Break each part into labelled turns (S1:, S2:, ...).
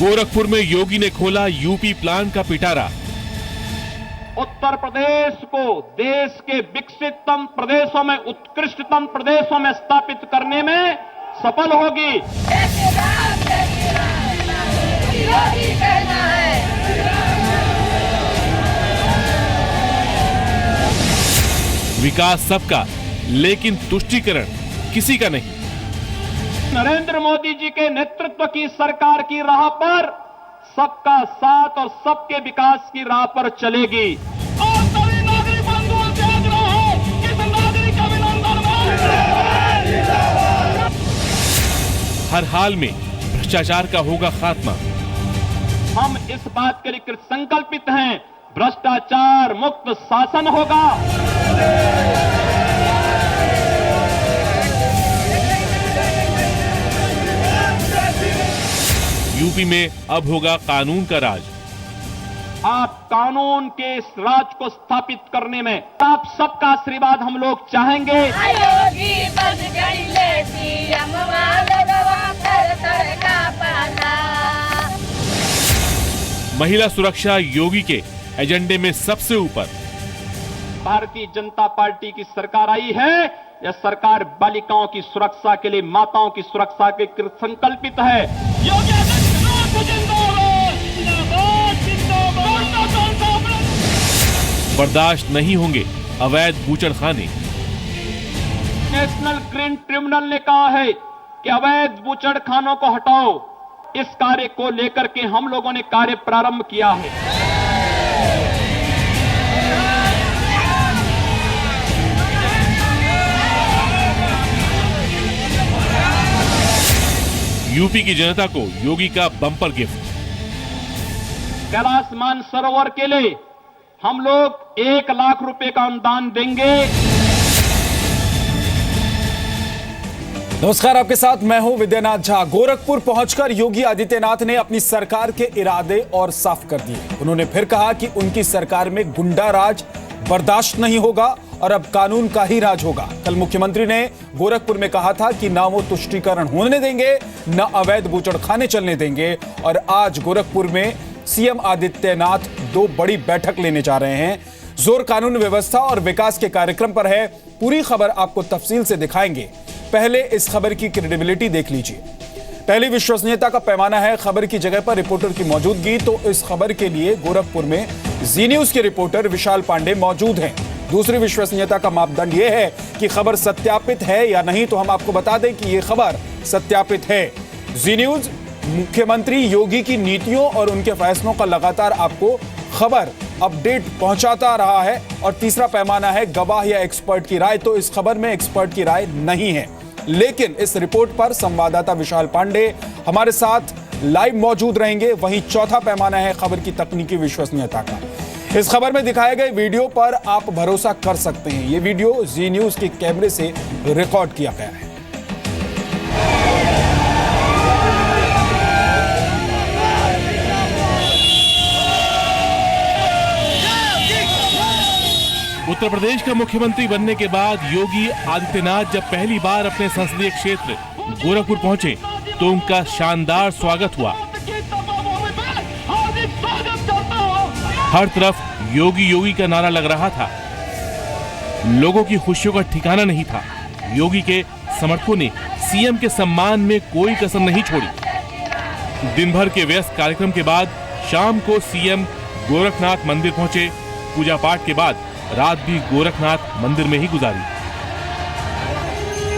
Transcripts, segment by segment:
S1: गोरखपुर में योगी ने खोला यूपी प्लान का पिटारा।
S2: उत्तर प्रदेश को देश के विकसिततम प्रदेशों में, उत्कृष्टतम प्रदेशों में स्थापित करने में सफल होगी।
S1: विकास सबका, लेकिन तुष्टीकरण किसी का नहीं।
S2: नरेंद्र मोदी जी के नेतृत्व की सरकार की राह पर सबका साथ और सबके विकास की राह पर चलेगी। और सभी नागरिक बंधुओं से आग्रह है कि इस नागरिक अभिनंदन में
S1: हर हाल में भ्रष्टाचार का होगा खात्मा।
S2: हम इस बात के लिए संकल्पित हैं, भ्रष्टाचार मुक्त शासन होगा।
S1: यूपी में अब होगा कानून का राज।
S2: आप कानून के इस राज को स्थापित करने में आप सबका आशीर्वाद हम लोग चाहेंगे।
S3: योगी बन गई सीएम का पाना।
S1: महिला सुरक्षा योगी के एजेंडे में सबसे ऊपर।
S2: भारतीय जनता पार्टी की सरकार आई है, यह सरकार बालिकाओं की सुरक्षा के लिए, माताओं की सुरक्षा के लिए संकल्पित है।
S1: बर्दाश्त नहीं होंगे अवैध बूचड़खाने।
S2: नेशनल ग्रीन ट्रिब्यूनल ने कहा है कि अवैध बूचड़खानों को हटाओ। इस कार्य को लेकर के हम लोगों ने कार्य प्रारंभ किया है।
S1: यूपी की जनता को योगी का बम्पर गिफ्ट।
S2: कैलाश मानसरोवर के लिए हम लोग 1 लाख रुपए का अनुदान देंगे।
S4: नमस्कार, आपके साथ मैं हूं विद्यानाथ झा। गोरखपुर पहुंचकर योगी आदित्यनाथ ने अपनी सरकार के इरादे और साफ कर दिए। उन्होंने फिर कहा कि उनकी सरकार में गुंडा राज बर्दाश्त नहीं होगा और अब कानून का ही राज होगा। कल मुख्यमंत्री ने गोरखपुर में कहा था कि ना वो तुष्टीकरण होने देंगे, न अवैध बूचड़खाने चलने देंगे। और आज गोरखपुर में सीएम आदित्यनाथ 2 बड़ी बैठक लेने जा रहे हैं। जोर कानून व्यवस्था और विकास के कार्यक्रम पर है। पूरी खबर आपको तफसील से दिखाएंगे। पहले इस खबर की क्रेडिबिलिटी देख लीजिए। पहली विश्वसनीयता का पैमाना है खबर की जगह पर रिपोर्टर की मौजूदगी। तो इस खबर के लिए गोरखपुर में जी न्यूज के रिपोर्टर विशाल पांडे मौजूद हैं। दूसरी विश्वसनीयता का मापदंड यह है कि खबर सत्यापित है या नहीं। तो हम आपको बता दें कि यह खबर सत्यापित है। जी न्यूज मुख्यमंत्री योगी की नीतियों और उनके फैसलों का लगातार आपको खबर अपडेट पहुंचाता रहा है। और तीसरा पैमाना है गवाह या एक्सपर्ट की राय। तो इस खबर में एक्सपर्ट की राय नहीं है, लेकिन इस रिपोर्ट पर संवाददाता विशाल पांडे हमारे साथ लाइव मौजूद रहेंगे। वहीं चौथा पैमाना है खबर की तकनीकी विश्वसनीयता का। इस खबर में दिखाए गए वीडियो पर आप भरोसा कर सकते हैं। यह वीडियो जी न्यूज के कैमरे से रिकॉर्ड किया गया है।
S1: उत्तर प्रदेश का मुख्यमंत्री बनने के बाद योगी आदित्यनाथ जब पहली बार अपने संसदीय क्षेत्र गोरखपुर पहुंचे तो उनका शानदार स्वागत हुआ। हर तरफ योगी योगी का नारा लग रहा था। लोगों की खुशियों का ठिकाना नहीं था। योगी के समर्थकों ने सीएम के सम्मान में कोई कसर नहीं छोड़ी। दिन भर के व्यस्त कार्यक्रम के बाद शाम को सीएम गोरखनाथ मंदिर पहुंचे। पूजा पाठ के बाद रात भी गोरखनाथ मंदिर में ही गुजारी।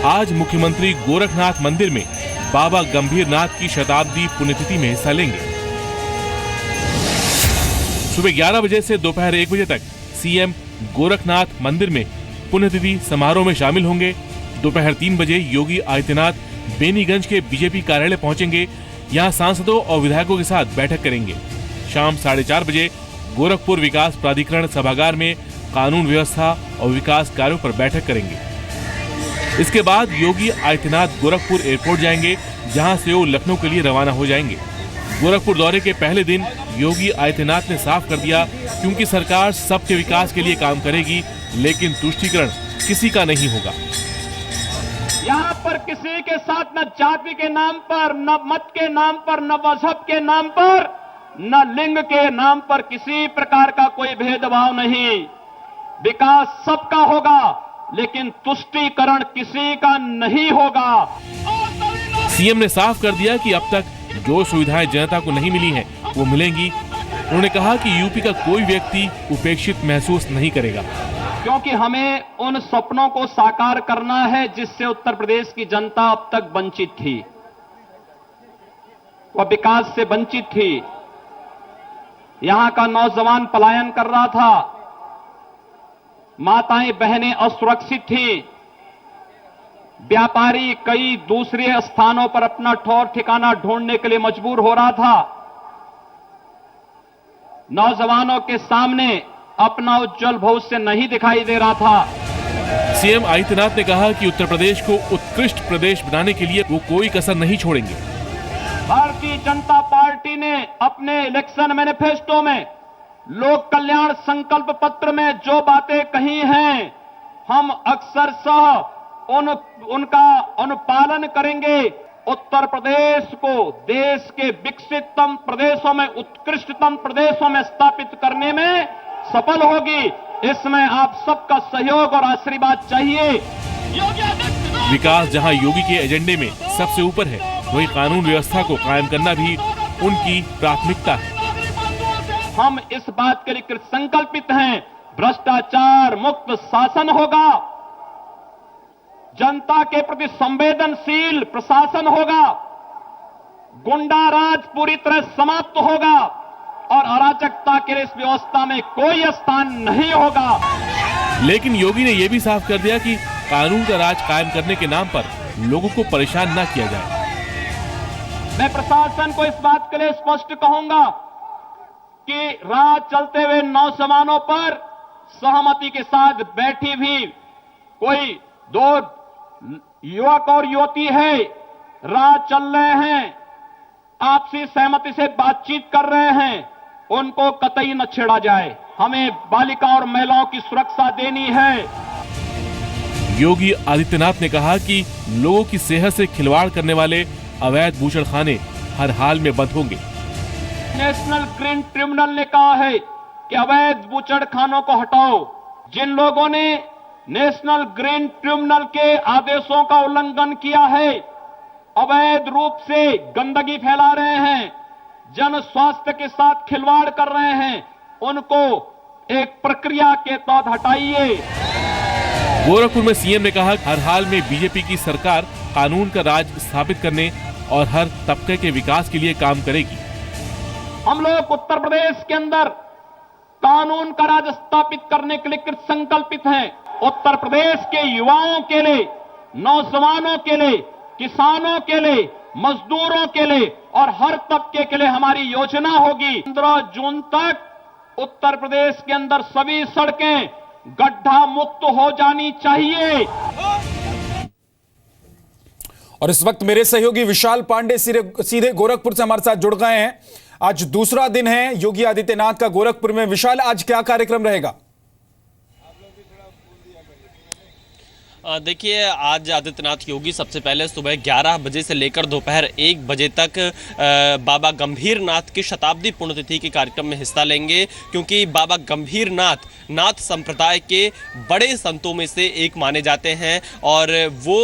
S1: आज मुख्यमंत्री गोरखनाथ मंदिर में बाबा गंभीरनाथ की शताब्दी पुण्यतिथि में हिस्सा लेंगे। सुबह 11 बजे से दोपहर 1 बजे तक सीएम गोरखनाथ मंदिर में पुण्यतिथि समारोह में शामिल होंगे। दोपहर 3 बजे योगी आदित्यनाथ बेनीगंज के बीजेपी कार्यालय पहुंचेंगे। यहां सांसदों और विधायकों के साथ बैठक करेंगे। शाम 4:30 बजे गोरखपुर विकास प्राधिकरण सभागार में कानून व्यवस्था और विकास कार्यों पर बैठक करेंगे। इसके बाद योगी आदित्यनाथ गोरखपुर एयरपोर्ट जाएंगे, जहां से वो लखनऊ के लिए रवाना हो जाएंगे। गोरखपुर दौरे के पहले दिन योगी आदित्यनाथ ने साफ कर दिया कि उनकी सरकार सबके विकास के लिए काम करेगी, लेकिन तुष्टीकरण किसी का नहीं होगा।
S2: यहाँ पर किसी के साथ न जाति के नाम पर, न मत के नाम पर, न मजहब के नाम पर, न लिंग के नाम पर किसी प्रकार का कोई भेदभाव नहीं। विकास सबका होगा, लेकिन तुष्टीकरण किसी का नहीं होगा।
S1: सीएम ने साफ कर दिया कि अब तक जो सुविधाएं जनता को नहीं मिली हैं, वो मिलेंगी। उन्होंने कहा कि यूपी का कोई व्यक्ति उपेक्षित महसूस नहीं करेगा,
S2: क्योंकि हमें उन सपनों को साकार करना है जिससे उत्तर प्रदेश की जनता अब तक वंचित थी, वह विकास से वंचित थी। यहां का नौजवान पलायन कर रहा था, माताएं बहनें असुरक्षित थी, व्यापारी कई दूसरे स्थानों पर अपना ठौर ठिकाना ढूंढने के लिए मजबूर हो रहा था। नौजवानों के सामने अपना उज्जवल भविष्य नहीं दिखाई दे रहा था।
S1: सीएम आदित्यनाथ ने कहा कि उत्तर प्रदेश को उत्कृष्ट प्रदेश बनाने के लिए वो कोई कसर नहीं छोड़ेंगे।
S2: भारतीय जनता पार्टी ने अपने इलेक्शन मैनिफेस्टो में, लोक कल्याण संकल्प पत्र में जो बातें कही हैं, हम अक्सरशः उनका अनुपालन करेंगे। उत्तर प्रदेश को देश के विकसिततम प्रदेशों में, उत्कृष्टतम प्रदेशों में स्थापित करने में सफल होगी। इसमें आप सबका सहयोग और आशीर्वाद चाहिए।
S1: विकास जहां योगी के एजेंडे में सबसे ऊपर है, वहीं कानून व्यवस्था को कायम करना भी उनकी प्राथमिकता है।
S2: हम इस बात के लिए संकल्पित हैं, भ्रष्टाचार मुक्त शासन होगा, जनता के प्रति संवेदनशील प्रशासन होगा, गुंडा राज पूरी तरह समाप्त होगा और अराजकता के इस व्यवस्था में कोई स्थान नहीं होगा।
S1: लेकिन योगी ने यह भी साफ कर दिया कि कानून का राज कायम करने के नाम पर लोगों को परेशान न किया जाए।
S2: मैं प्रशासन को इस बात के लिए स्पष्ट कहूंगा कि राह चलते हुए नौजवानों पर सहमति के साथ बैठी भी कोई दो युवक और युवती है, राह चल रहे हैं, आपसी सहमति से बातचीत कर रहे हैं, उनको कतई न छेड़ा जाए। हमें बालिका और महिलाओं की सुरक्षा देनी है।
S1: योगी आदित्यनाथ ने कहा कि लोगों की सेहत से खिलवाड़ करने वाले अवैध बूचड़खाने हर हाल में बंद होंगे।
S2: नेशनल ग्रीन ट्रिब्यूनल ने कहा है कि अवैध बूचड़खानों को हटाओ। जिन लोगों ने नेशनल ग्रीन ट्रिब्यूनल के आदेशों का उल्लंघन किया है, अवैध रूप से गंदगी फैला रहे हैं, जन स्वास्थ्य के साथ खिलवाड़ कर रहे हैं, उनको एक प्रक्रिया के तहत हटाइए।
S1: गोरखपुर में सीएम ने कहा हर हाल में बीजेपी की सरकार कानून का राज स्थापित करने और हर तबके के विकास के लिए काम करेगी।
S2: हम लोग उत्तर प्रदेश के अंदर कानून का राज स्थापित करने के लिए कृत संकल्पित हैं। उत्तर प्रदेश के युवाओं के लिए, नौजवानों के लिए, किसानों के लिए, मजदूरों के लिए और हर तबके के लिए हमारी योजना होगी। 15 जून तक उत्तर प्रदेश के अंदर सभी सड़कें गड्ढा मुक्त हो जानी चाहिए।
S4: और इस वक्त मेरे सहयोगी विशाल पांडे सीधे गोरखपुर से हमारे साथ जुड़ गए हैं। आज दूसरा दिन है योगी आदित्यनाथ का गोरखपुर में। विशाल, आज क्या कार्यक्रम रहेगा?
S5: देखिए, आज आदित्यनाथ योगी सबसे पहले सुबह 11 बजे से लेकर दोपहर 1 बजे तक बाबा गंभीर नाथ की शताब्दी पुण्यतिथि के कार्यक्रम में हिस्सा लेंगे, क्योंकि बाबा गंभीर नाथ संप्रदाय के बड़े संतों में से एक माने जाते हैं और वो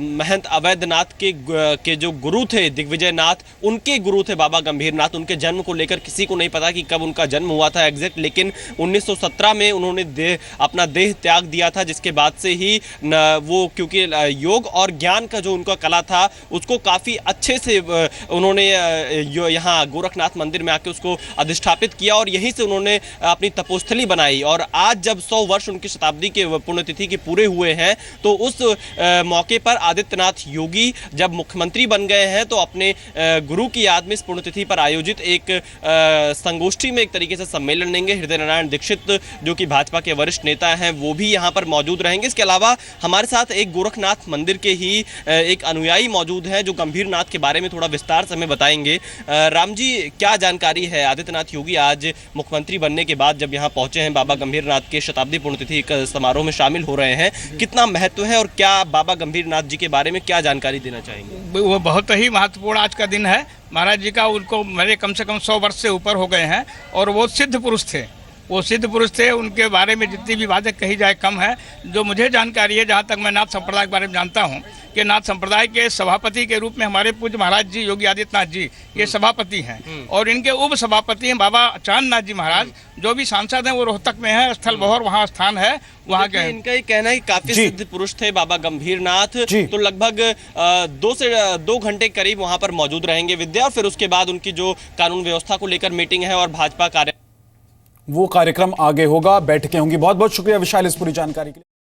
S5: महंत अवैधनाथ के जो गुरु थे, दिग्विजय नाथ, उनके गुरु थे बाबा गंभीर नाथ। उनके जन्म को लेकर किसी को नहीं पता कि कब उनका जन्म हुआ था एग्जैक्ट, लेकिन 1917 में उन्होंने अपना देह त्याग दिया था, जिसके बाद से ही वो, क्योंकि योग और ज्ञान का जो उनका कला था उसको काफी अच्छे से उन्होंने यहाँ गोरखनाथ मंदिर में आके उसको अधिष्ठापित किया और यहीं से उन्होंने अपनी तपोस्थली बनाई। और आज जब 100 वर्ष उनकी शताब्दी के पुण्यतिथि के पूरे हुए हैं, तो उस मौके पर आदित्यनाथ योगी जब मुख्यमंत्री बन गए हैं, तो अपने गुरु की याद में इस पुण्यतिथि पर आयोजित एक संगोष्ठी में एक तरीके से सम्मेलन लेंगे। हृदय नारायण दीक्षित जो कि भाजपा के वरिष्ठ नेता हैं, वो भी यहाँ पर मौजूद रहेंगे। इसके अलावा बाबा, हमारे साथ एक गोरखनाथ मंदिर के ही एक अनुयायी मौजूद है जो गंभीर नाथ के बारे में थोड़ा विस्तार से हमें बताएंगे। राम जी, क्या जानकारी है? आदित्यनाथ योगी आज मुख्यमंत्री बनने के बाद जब यहाँ पहुंचे हैं, बाबा गंभीर नाथ के शताब्दी पुण्यतिथि समारोह में शामिल हो रहे हैं, कितना महत्व है और क्या बाबा गंभीर नाथ जी के बारे में क्या जानकारी देना चाहेंगे?
S6: वो बहुत ही महत्वपूर्ण आज का दिन है। महाराज जी का उनको मेरे कम से कम 100 वर्ष से ऊपर हो गए हैं और वो सिद्ध पुरुष थे। वो सिद्ध पुरुष थे, उनके बारे में जितनी भी बातें कही जाए कम है। जो मुझे जानकारी है, जहाँ तक मैं नाथ संप्रदाय के बारे में जानता हूँ, कि नाथ संप्रदाय के सभापति के रूप में हमारे पूज्य महाराज जी योगी आदित्यनाथ जी ये सभापति हैं और इनके उप सभापति हैं बाबा चांदनाथ जी महाराज, जो भी सांसद हैं। वो रोहतक में है, स्थल बहौर वहाँ स्थान है, वहाँ के।
S5: इनका ये कहना है कि काफी सिद्ध पुरुष थे बाबा गंभीर नाथ, तो लगभग 2 से 2 घंटे करीब वहाँ पर मौजूद रहेंगे विद्या, और फिर उसके बाद उनकी जो कानून व्यवस्था को लेकर मीटिंग है और भाजपा कार्य
S4: वो कार्यक्रम आगे होगा, बैठकें होंगी। बहुत बहुत शुक्रिया विशाल इस पूरी जानकारी के लिए।